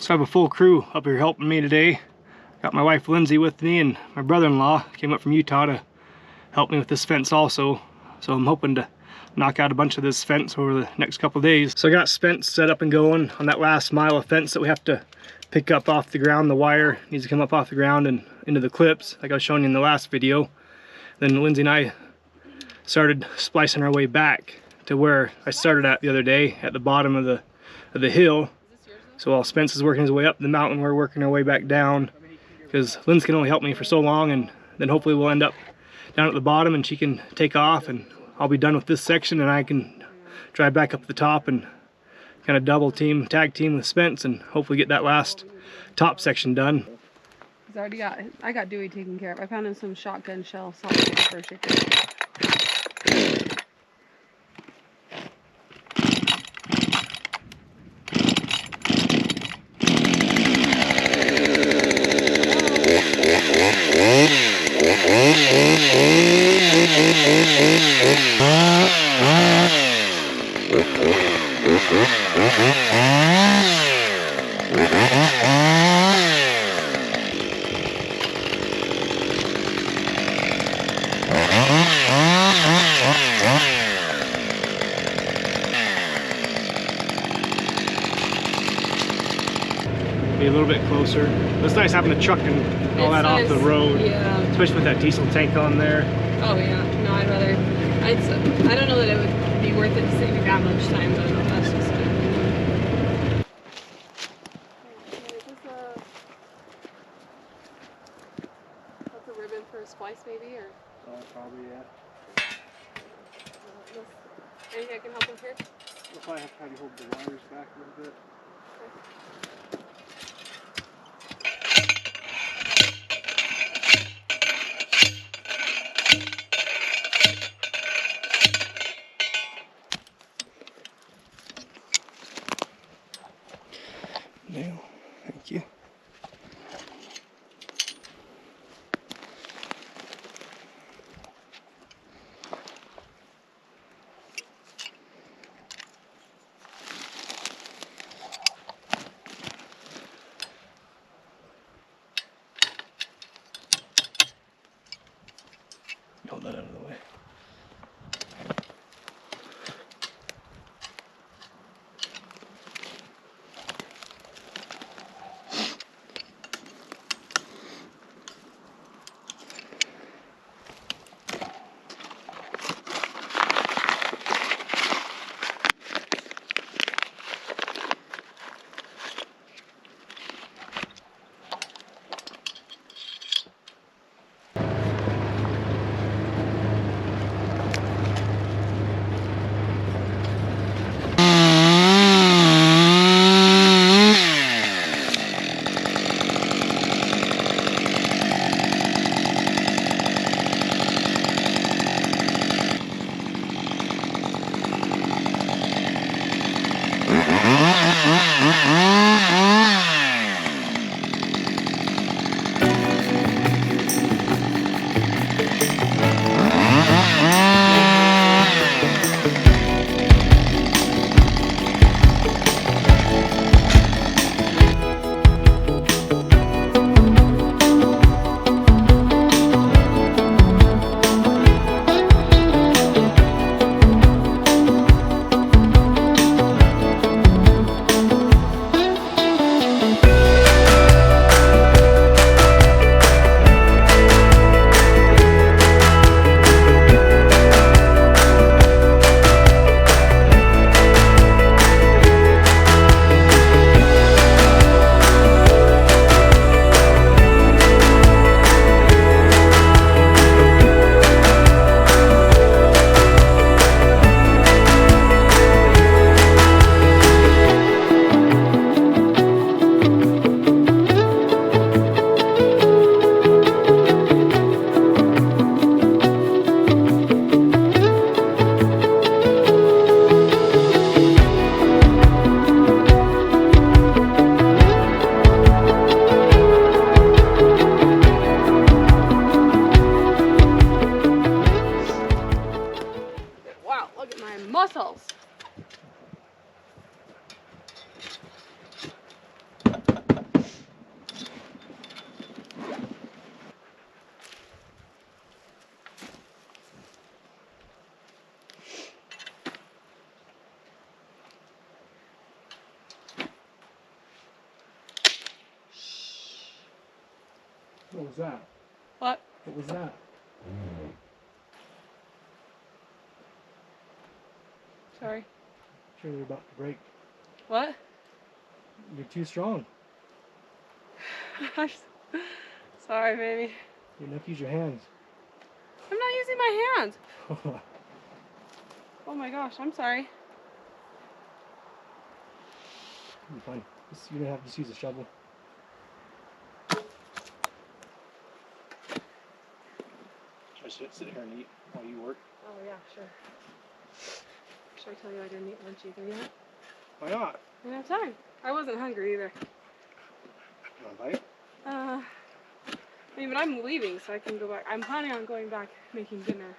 So I have a full crew up here helping me today. Got my wife Lindsay with me, and my brother-in-law came up from Utah to help me with this fence also. So I'm hoping to knock out a bunch of this fence over the next couple of days. So I got fence set up and going on that last mile of fence that we have to pick up off the ground. The wire needs to come up off the ground and into the clips like I was showing you in the last video. Then Lindsay and I started splicing our way back to where I started at the other day at the bottom of the hill. So while Spence is working his way up the mountain, we're working our way back down because Lindsay can only help me for so long, and then hopefully we'll end up down at the bottom and she can take off and I'll be done with this section and I can drive back up the top and kind of tag team with Spence and hopefully get that last top section done. I got Dewey taken care of. I found him some shotgun shell salt for chicken. Be a little bit closer. It's nice having the truck and all that nice off the road, yeah. Especially with that diesel tank on there. Oh yeah, no, I don't know that it would be worth it to save me that much time, but that's just it. That's a ribbon for a splice maybe, or? Probably, yeah. Anything I can help with here? We'll probably have to have you hold the wires back a little bit. Nail. Thank you. Hold that out of the way. What was that? What? What was that? Sorry. Sure they're about to break. What? You're too strong. Sorry, baby. You have to use your hands. I'm not using my hands. Oh my gosh, I'm sorry. You're fine. You're gonna have to just use a shovel. Should I sit here and eat while you work? Oh yeah, sure. Should I tell you I didn't eat lunch either yet? Why not? I didn't have time. I wasn't hungry either. You want a bite? I mean, but I'm leaving, so I can go back. I'm planning on going back, making dinner,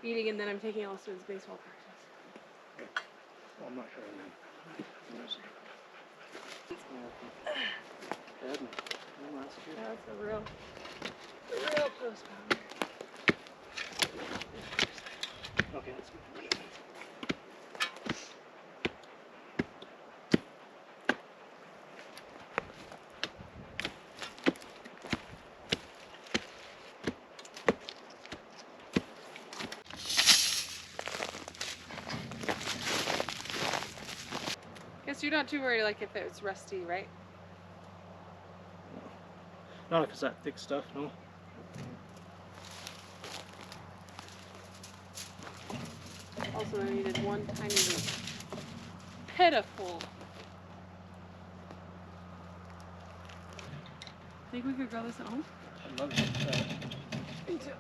eating, and then I'm taking Alice to his baseball practice. Okay. Well, I'm not sure. That's a real postponer. Okay, let's go. Guess you're not too worried, like if it's rusty, right? Not if it's that thick stuff, no. Also, I needed one tiny pitiful. Think we could grow this at home? I'd love it. Me too.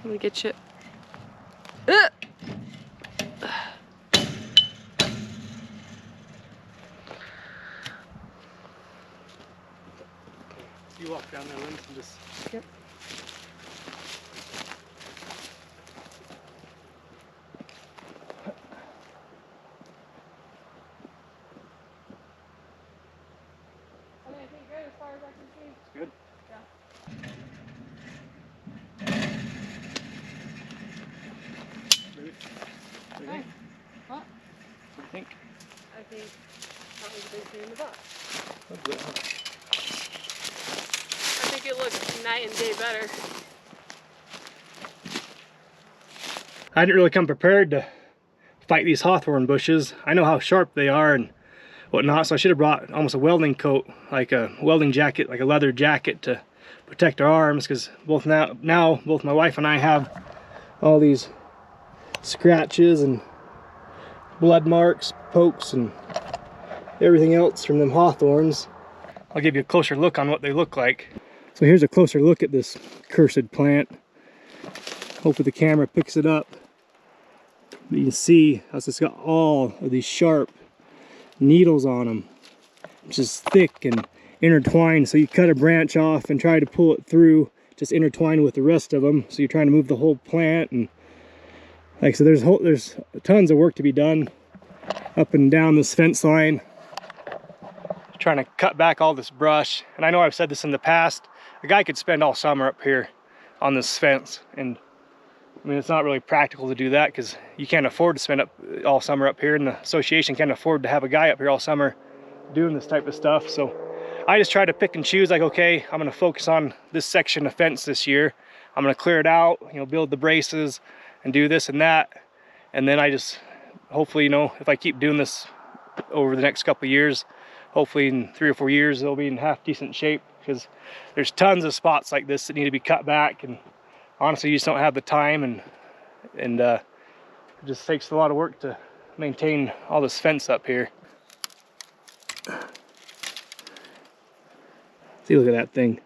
Let me get you. You walk down there, Lindsay, and just. Yep. I think good as far as I can see. It's good. Yeah. What do you think? What? What do you think? I think that was the big thing in the box. That's good, huh? I think it looks night and day better. I didn't really come prepared to fight these hawthorn bushes. I know how sharp they are and whatnot, so I should have brought almost a welding coat, like a welding jacket, like a leather jacket to protect our arms, because both both my wife and I have all these scratches and blood marks, pokes, and everything else from them hawthorns. I'll give you a closer look on what they look like. So here's a closer look at this cursed plant. Hopefully the camera picks it up. But you can see how it's got all of these sharp needles on them, which is thick and intertwined. So you cut a branch off and try to pull it through, just intertwined with the rest of them. So you're trying to move the whole plant, and like I said, there's tons of work to be done up and down this fence line. Trying to cut back all this brush, and I know I've said this in the past, a guy could spend all summer up here on this fence, and I mean, it's not really practical to do that because you can't afford to spend all summer up here, and the association can't afford to have a guy up here all summer doing this type of stuff. So I just try to pick and choose, like, okay, I'm going to focus on this section of fence this year. I'm going to clear it out, you know, build the braces and do this and that. And then I just, hopefully, you know, if I keep doing this over the next couple of years, hopefully in 3 or 4 years, they'll be in half decent shape, because there's tons of spots like this that need to be cut back, and honestly, you just don't have the time, and it just takes a lot of work to maintain all this fence up here. See, look at that thing.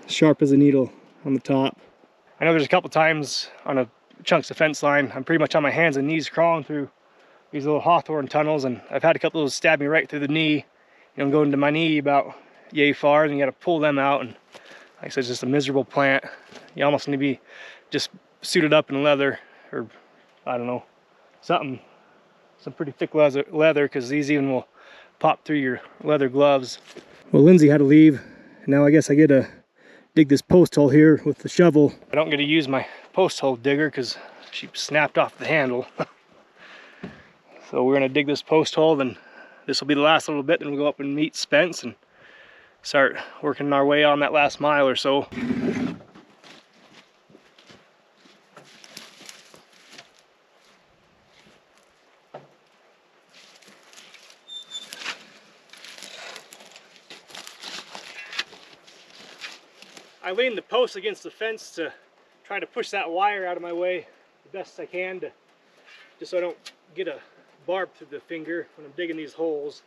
Sharp as a needle on the top. I know there's a couple times on a chunks of fence line, I'm pretty much on my hands and knees crawling through these little hawthorn tunnels, and I've had a couple of those stab me right through the knee, you know, going to my knee about yay far, and you got to pull them out. And like I said, it's just a miserable plant. You almost need to be just suited up in leather, or I don't know, some pretty thick leather, because these even will pop through your leather gloves. Well, Lindsay had to leave. Now I guess I get to dig this post hole here with the shovel. I don't get to use my post hole digger because she snapped off the handle. So we're gonna dig this post hole, then this will be the last little bit, then we'll go up and meet Spence and start working our way on that last mile or so. I lean the post against the fence to try to push that wire out of my way the best I can, just so I don't get a barb through the finger when I'm digging these holes.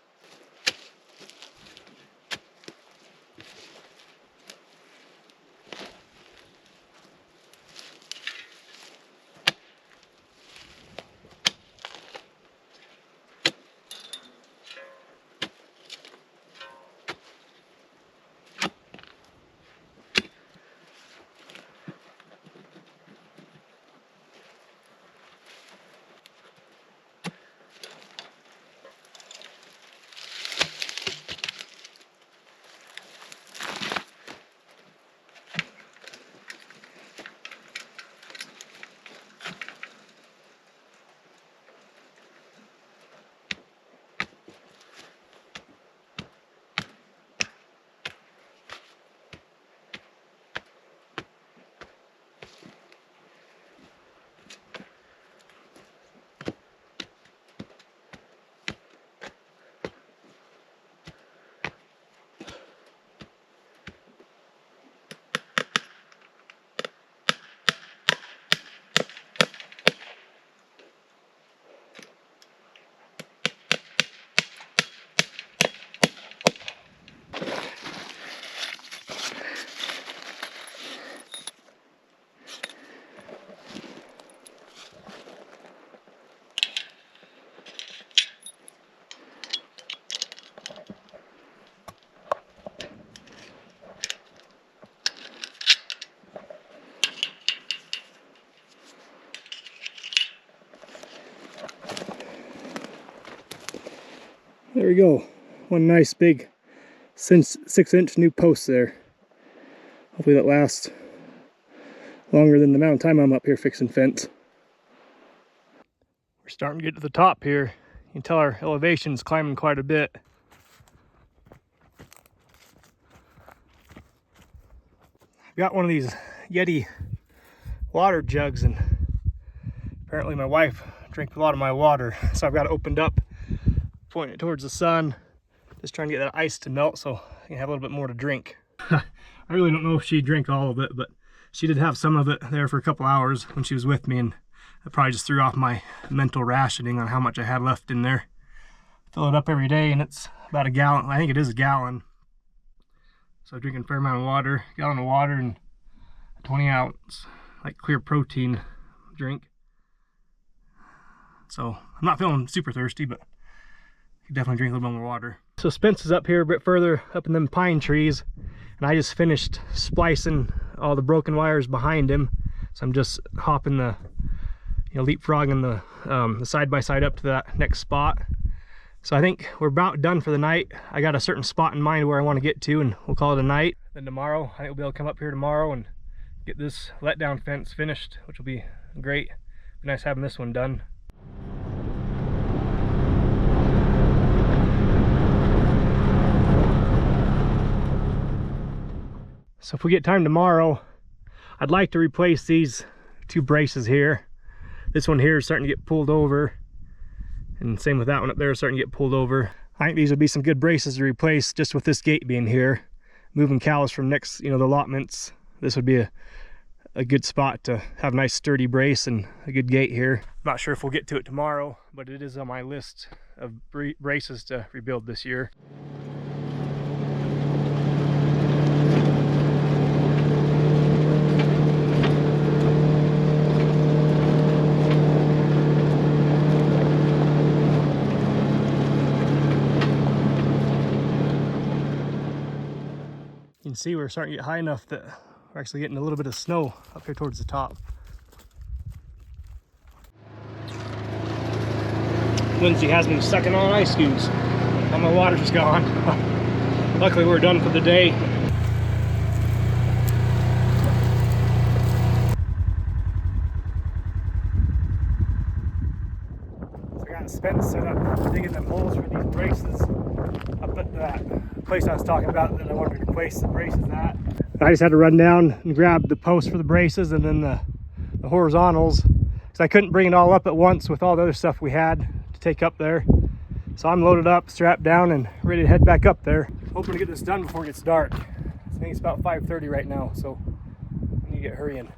There we go. One nice big 6-inch new post there. Hopefully that lasts longer than the amount of time I'm up here fixing fence. We're starting to get to the top here. You can tell our elevation's climbing quite a bit. I've got one of these Yeti water jugs, and apparently my wife drank a lot of my water, so I've got it opened up, pointing it towards the sun, just trying to get that ice to melt so I can have a little bit more to drink. I really don't know if she drank all of it, but she did have some of it there for a couple hours when she was with me, and I probably just threw off my mental rationing on how much I had left in there. Fill it up every day, and it's about a gallon. I think it is a gallon. So I'm drinking a fair amount of water, gallon of water, and a 20-ounce like clear protein drink. So I'm not feeling super thirsty, but definitely drink a little bit more water. So Spence is up here a bit further up in them pine trees, and I just finished splicing all the broken wires behind him. So I'm just hopping the, leapfrogging the side-by-side up to that next spot. So I think we're about done for the night. I got a certain spot in mind where I want to get to, and we'll call it a night. Then tomorrow, I think we'll be able to come up here tomorrow and get this letdown fence finished, which will be great. Be nice having this one done. So if we get time tomorrow, I'd like to replace these two braces here. This one here is starting to get pulled over, and same with that one up there, starting to get pulled over. I think these would be some good braces to replace just with this gate being here. Moving cows from next, the allotments, this would be a good spot to have a nice sturdy brace and a good gate here. I'm not sure if we'll get to it tomorrow, but it is on my list of braces to rebuild this year. You can see we're starting to get high enough that we're actually getting a little bit of snow up here towards the top. Lindsay has me sucking on ice cubes. All my water's gone. Luckily we're done for the day. this fence set up, digging them holes for these braces up at that place I was talking about that I wanted to replace the braces at. I just had to run down and grab the post for the braces and then the horizontals, because I couldn't bring it all up at once with all the other stuff we had to take up there. So I'm loaded up, strapped down, and ready to head back up there. Hoping to get this done before it gets dark. I think it's about 5:30 right now, so I need to get hurrying.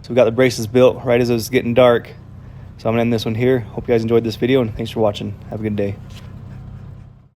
So we got the braces built right as it was getting dark. So I'm gonna end this one here. Hope you guys enjoyed this video, and thanks for watching. Have a good day.